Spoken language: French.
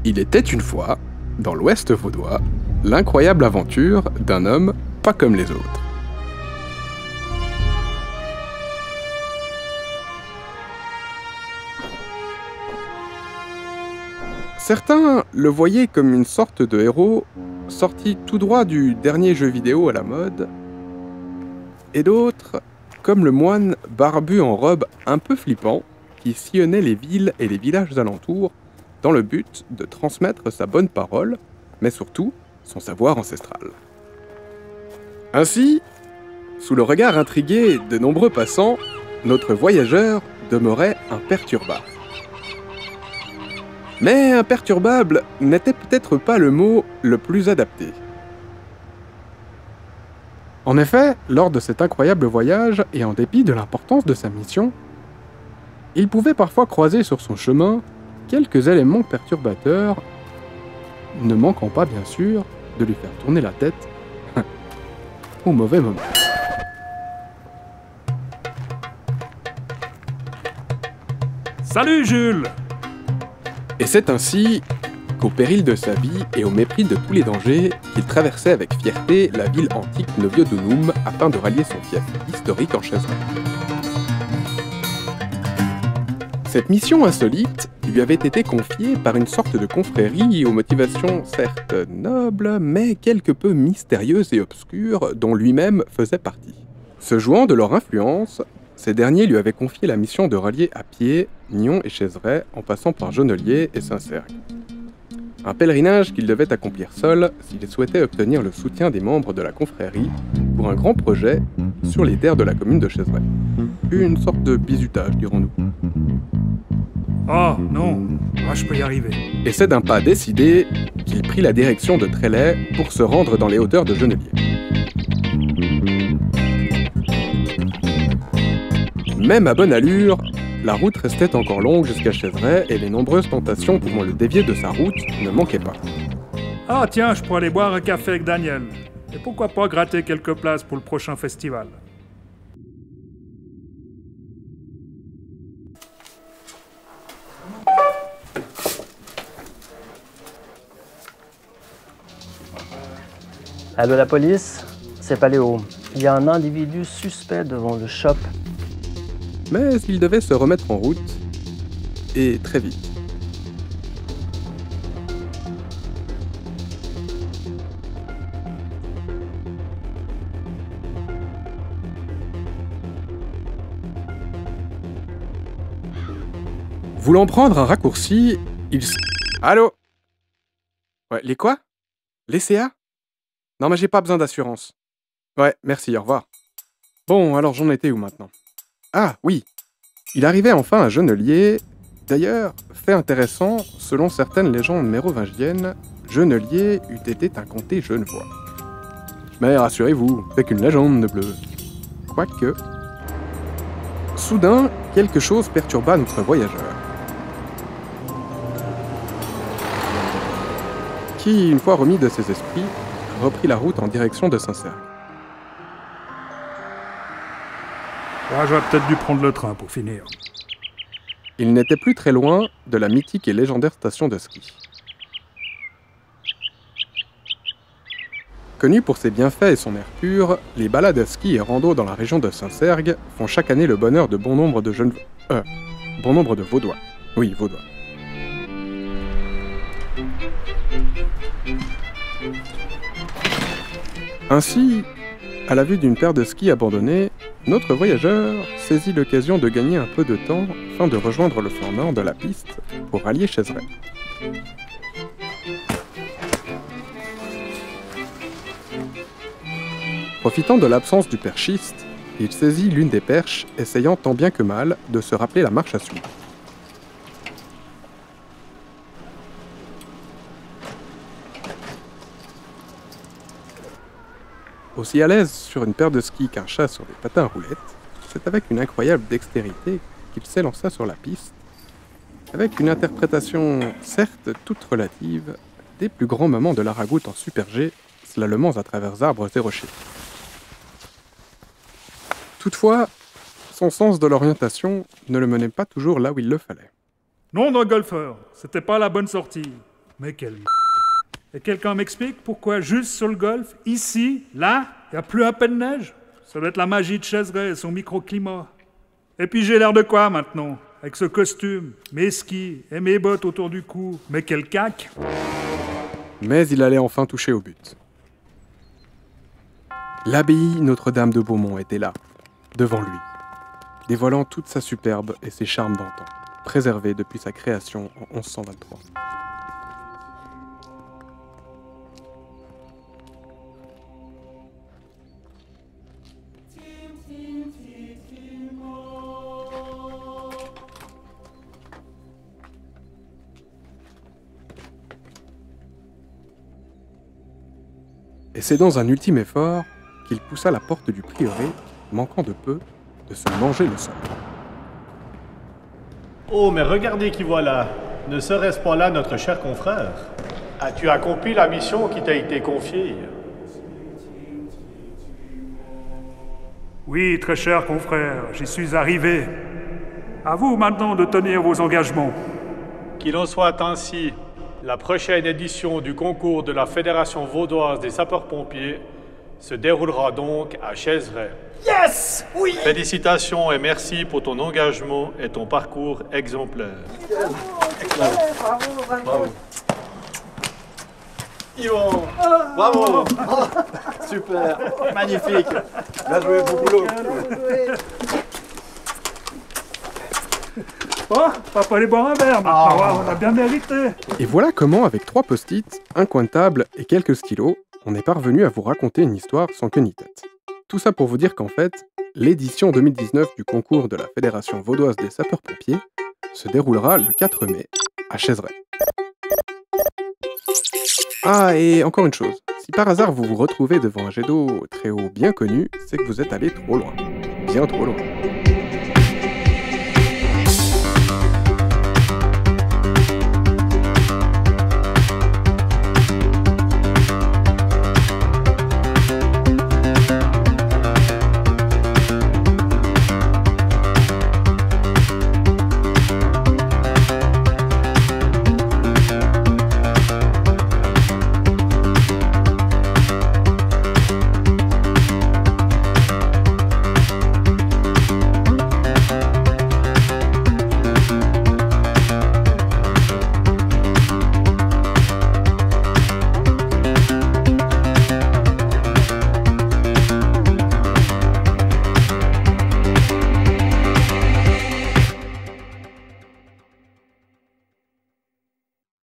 Il était une fois, dans l'Ouest vaudois, l'incroyable aventure d'un homme pas comme les autres. Certains le voyaient comme une sorte de héros sorti tout droit du dernier jeu vidéo à la mode, et d'autres comme le moine barbu en robe un peu flippant qui sillonnait les villes et les villages alentours dans le but de transmettre sa bonne parole, mais surtout son savoir ancestral. Ainsi, sous le regard intrigué de nombreux passants, notre voyageur demeurait imperturbable. Mais imperturbable n'était peut-être pas le mot le plus adapté. En effet, lors de cet incroyable voyage, et en dépit de l'importance de sa mission, il pouvait parfois croiser sur son chemin quelques éléments perturbateurs, ne manquant pas bien sûr de lui faire tourner la tête au mauvais moment. Salut Jules! Et c'est ainsi qu'au péril de sa vie et au mépris de tous les dangers, qu'il traversait avec fierté la ville antique Noviodunum afin de rallier son fief historique en Chezray. Cette mission insolite lui avait été confiée par une sorte de confrérie aux motivations certes nobles, mais quelque peu mystérieuses et obscures, dont lui-même faisait partie. Se jouant de leur influence, ces derniers lui avaient confié la mission de rallier à pied Nyon et Chezray en passant par Genelier et Saint-Cergue. Un pèlerinage qu'il devait accomplir seul s'il souhaitait obtenir le soutien des membres de la confrérie pour un grand projet sur les terres de la commune de Chezray. Une sorte de bizutage, dirons-nous. Oh non, moi je peux y arriver. Et c'est d'un pas décidé qu'il prit la direction de Trélay pour se rendre dans les hauteurs de Genelier. Même à bonne allure, la route restait encore longue jusqu'à Chezray et les nombreuses tentations pouvant le dévier de sa route ne manquaient pas. Ah tiens, je pourrais aller boire un café avec Daniel. Et pourquoi pas gratter quelques places pour le prochain festival. Allô la police? C'est Paléo. Il y a un individu suspect devant le shop. Mais il devait se remettre en route, et très vite. Voulant prendre un raccourci, Allô? Ouais, les quoi? Les CA? Non mais j'ai pas besoin d'assurance. Ouais, merci, au revoir. Bon, alors j'en étais où maintenant? Ah, oui. Il arrivait enfin à Genelier. D'ailleurs, fait intéressant, selon certaines légendes mérovingiennes, Genelier eût été un comté genevois. Mais rassurez-vous, c'est qu'une légende de bleu. Quoique... Soudain, quelque chose perturba notre voyageur. Qui, une fois remis de ses esprits, reprit la route en direction de Saint-Cergue. Ah, j'aurais peut-être dû prendre le train pour finir. Il n'était plus très loin de la mythique et légendaire station de ski. Connu pour ses bienfaits et son air pur, les balades à ski et rando dans la région de Saint-Cergue font chaque année le bonheur de bon nombre de bon nombre de Vaudois. Oui, Vaudois. Ainsi, à la vue d'une paire de skis abandonnés, notre voyageur saisit l'occasion de gagner un peu de temps afin de rejoindre le flanc nord de la piste pour rallier Chezray. Profitant de l'absence du perchiste, il saisit l'une des perches, essayant tant bien que mal de se rappeler la marche à suivre. Aussi à l'aise sur une paire de skis qu'un chat sur des patins à roulettes, c'est avec une incroyable dextérité qu'il s'élança sur la piste, avec une interprétation, certes toute relative, des plus grands moments de la ragoute en super G, slalomant à travers arbres et rochers. Toutefois, son sens de l'orientation ne le menait pas toujours là où il le fallait. Nom d'un golfeur, c'était pas la bonne sortie. Mais quel Et quelqu'un m'explique pourquoi juste sur le golfe, ici, là, y a plus un peu de neige? Ça doit être la magie de Chaiseray et son microclimat. Et puis j'ai l'air de quoi maintenant? Avec ce costume, mes skis et mes bottes autour du cou. Mais quel cac! Mais il allait enfin toucher au but. L'abbaye Notre-Dame de Beaumont était là, devant lui, dévoilant toute sa superbe et ses charmes d'antan, préservés depuis sa création en 1123. Et c'est dans un ultime effort qu'il poussa la porte du prieuré, manquant de peu de se manger le sol. Oh, mais regardez qui voilà. Ne serait-ce pas là notre cher confrère? As-tu accompli la mission qui t'a été confiée? Oui, très cher confrère, j'y suis arrivé. À vous maintenant de tenir vos engagements. Qu'il en soit ainsi. La prochaine édition du concours de la Fédération vaudoise des sapeurs-pompiers se déroulera donc à Chaiseray. Yes! Oui! Félicitations et merci pour ton engagement et ton parcours exemplaire. Bravo! Yvon! Bravo! Super! Magnifique! Bien joué, bon boulot! Oh, papa aller boire un verre maintenant, on a bien mérité. Et voilà comment, avec 3 post-it, un coin de table et quelques stylos, on est parvenu à vous raconter une histoire sans queue ni tête. Tout ça pour vous dire qu'en fait, l'édition 2019 du concours de la Fédération vaudoise des sapeurs-pompiers se déroulera le 4 mai à Chaiseray. Ah, et encore une chose, si par hasard vous vous retrouvez devant un jet d'eau très haut bien connu, c'est que vous êtes allé trop loin. Bien trop loin.